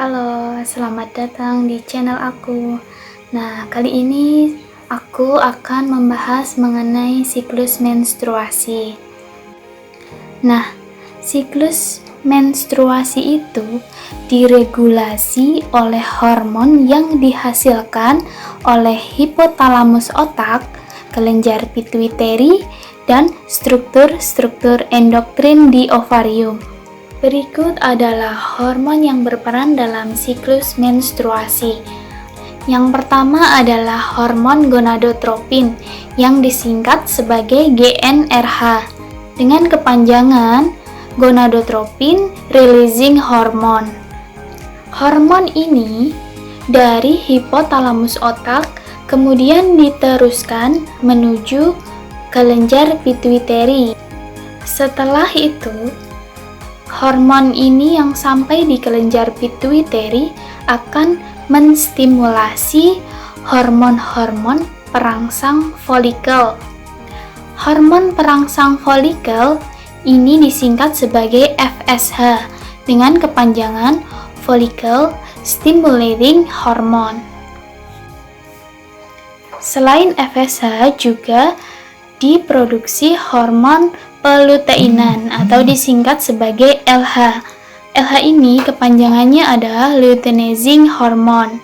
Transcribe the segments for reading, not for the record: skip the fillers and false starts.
Halo, selamat datang di channel aku. Nah, kali ini aku akan membahas mengenai siklus menstruasi. Nah, siklus menstruasi itu diregulasi oleh hormon yang dihasilkan oleh hipotalamus otak, kelenjar pituitari, dan struktur-struktur endokrin di ovarium. Berikut adalah hormon yang berperan dalam siklus menstruasi. Yang pertama adalah hormon gonadotropin yang disingkat sebagai GnRH dengan kepanjangan gonadotropin releasing hormone. Hormon ini dari hipotalamus otak kemudian diteruskan menuju kelenjar pituitari. Setelah itu, hormon ini yang sampai di kelenjar pituitari akan menstimulasi hormon-hormon perangsang folikel. Hormon perangsang folikel ini disingkat sebagai FSH dengan kepanjangan follicle stimulating hormone. Selain FSH juga diproduksi hormon peluteinan atau disingkat sebagai LH. LH ini kepanjangannya adalah luteinizing hormone.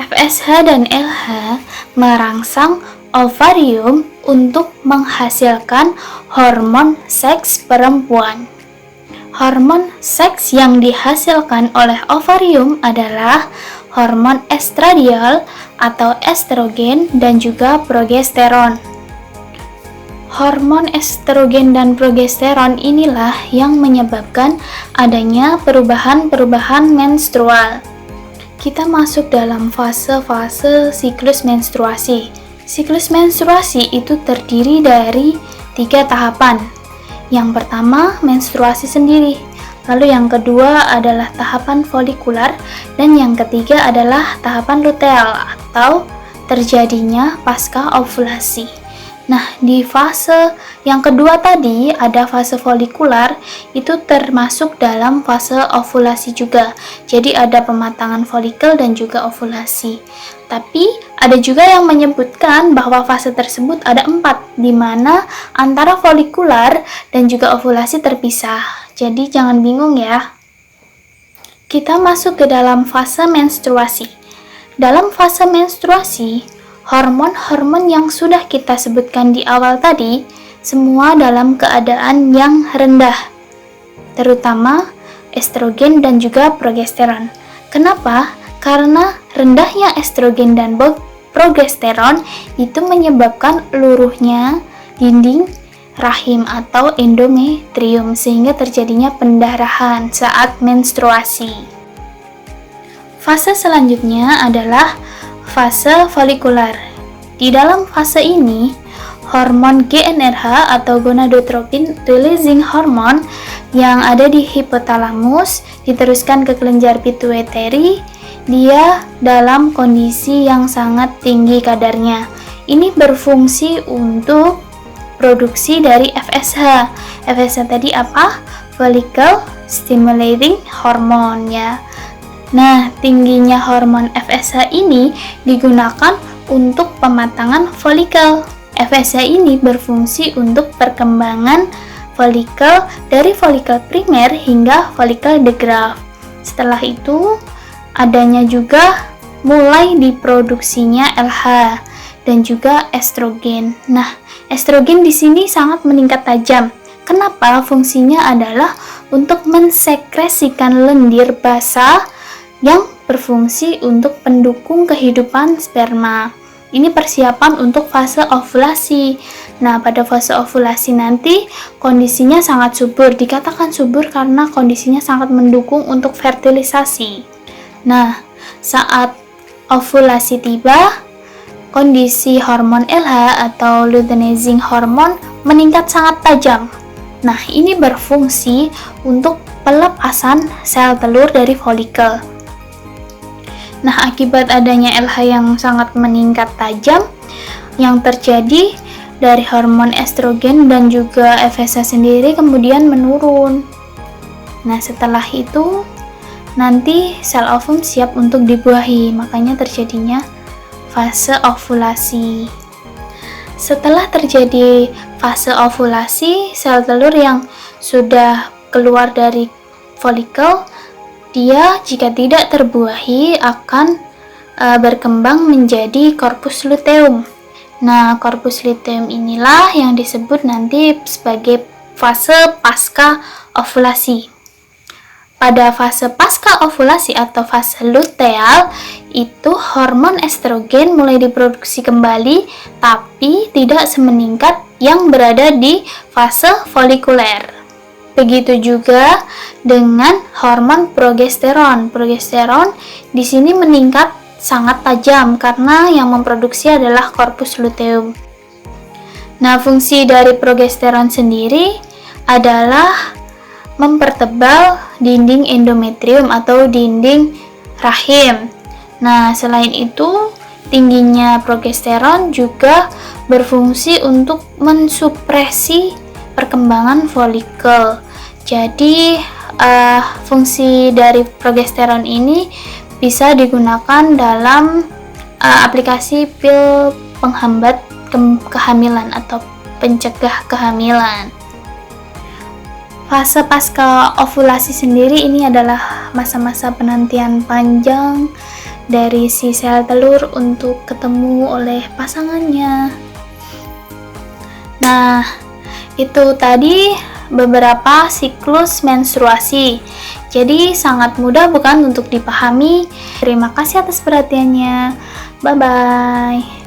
FSH dan LH merangsang ovarium untuk menghasilkan hormon seks perempuan. Hormon seks yang dihasilkan oleh ovarium adalah hormon estradiol atau estrogen dan juga progesteron. Hormon estrogen dan progesteron inilah yang menyebabkan adanya perubahan-perubahan menstrual. Kita masuk dalam fase-fase siklus menstruasi. Siklus menstruasi itu terdiri dari 3 tahapan. Yang pertama, menstruasi sendiri. Lalu yang kedua adalah tahapan folikular dan yang ketiga adalah tahapan luteal atau terjadinya pasca ovulasi. Nah, di fase yang kedua tadi ada fase folikular, itu termasuk dalam fase ovulasi juga. Jadi ada pematangan folikel dan juga ovulasi. Tapi ada juga yang menyebutkan bahwa fase tersebut ada 4, di mana antara folikular dan juga ovulasi terpisah. Jadi jangan bingung ya. Kita masuk ke dalam fase menstruasi. Dalam fase menstruasi, hormon-hormon yang sudah kita sebutkan di awal tadi, semua dalam keadaan yang rendah, terutama estrogen dan juga progesteron. Kenapa? Karena rendahnya estrogen dan progesteron itu menyebabkan luruhnya dinding rahim atau endometrium sehingga terjadinya pendarahan saat menstruasi. Fase selanjutnya adalah fase folikular. Di dalam fase ini, hormon GnRH atau gonadotropin releasing hormone yang ada di hipotalamus diteruskan ke kelenjar pituitari. Dia dalam kondisi yang sangat tinggi kadarnya. Ini berfungsi untuk produksi dari FSH. FSH tadi apa? Follicle stimulating hormone ya. Nah, tingginya hormon FSH ini digunakan untuk pematangan folikel. FSH ini berfungsi untuk perkembangan folikel dari folikel primer hingga folikel de Graaff. Setelah itu, adanya juga mulai diproduksinya LH dan juga estrogen. Nah, estrogen di sini sangat meningkat tajam. Kenapa? Fungsinya adalah untuk mensekresikan lendir basah yang berfungsi untuk pendukung kehidupan sperma. Ini persiapan untuk fase ovulasi. Nah, pada fase ovulasi nanti kondisinya sangat subur. Dikatakan subur karena kondisinya sangat mendukung untuk fertilisasi. Nah, saat ovulasi tiba, kondisi hormon LH atau luteinizing hormone meningkat sangat tajam. Nah, ini berfungsi untuk pelepasan sel telur dari folikel. Nah, akibat adanya LH yang sangat meningkat tajam yang terjadi dari hormon estrogen dan juga FSH sendiri kemudian menurun. Nah, setelah itu nanti sel ovum siap untuk dibuahi, makanya terjadinya fase ovulasi. Setelah terjadi fase ovulasi, sel telur yang sudah keluar dari folikel, dia jika tidak terbuahi akan berkembang menjadi korpus luteum. Nah, korpus luteum inilah yang disebut nanti sebagai fase pasca ovulasi. Pada fase pasca ovulasi atau fase luteal, itu hormon estrogen mulai diproduksi kembali, tapi tidak semeningkat yang berada di fase folikuler. Begitu juga dengan hormon progesteron. Progesteron di sini meningkat sangat tajam karena yang memproduksi adalah korpus luteum. Nah, fungsi dari progesteron sendiri adalah mempertebal dinding endometrium atau dinding rahim. Nah, selain itu, tingginya progesteron juga berfungsi untuk mensupresi perkembangan folikel. Jadi, fungsi dari progesteron ini bisa digunakan dalam aplikasi pil penghambat kehamilan atau pencegah kehamilan. Fase pasca ovulasi sendiri ini adalah masa-masa penantian panjang dari si sel telur untuk ketemu oleh pasangannya. Nah, itu tadi beberapa siklus menstruasi. Jadi sangat mudah bukan untuk dipahami. Terima kasih atas perhatiannya. Bye-bye.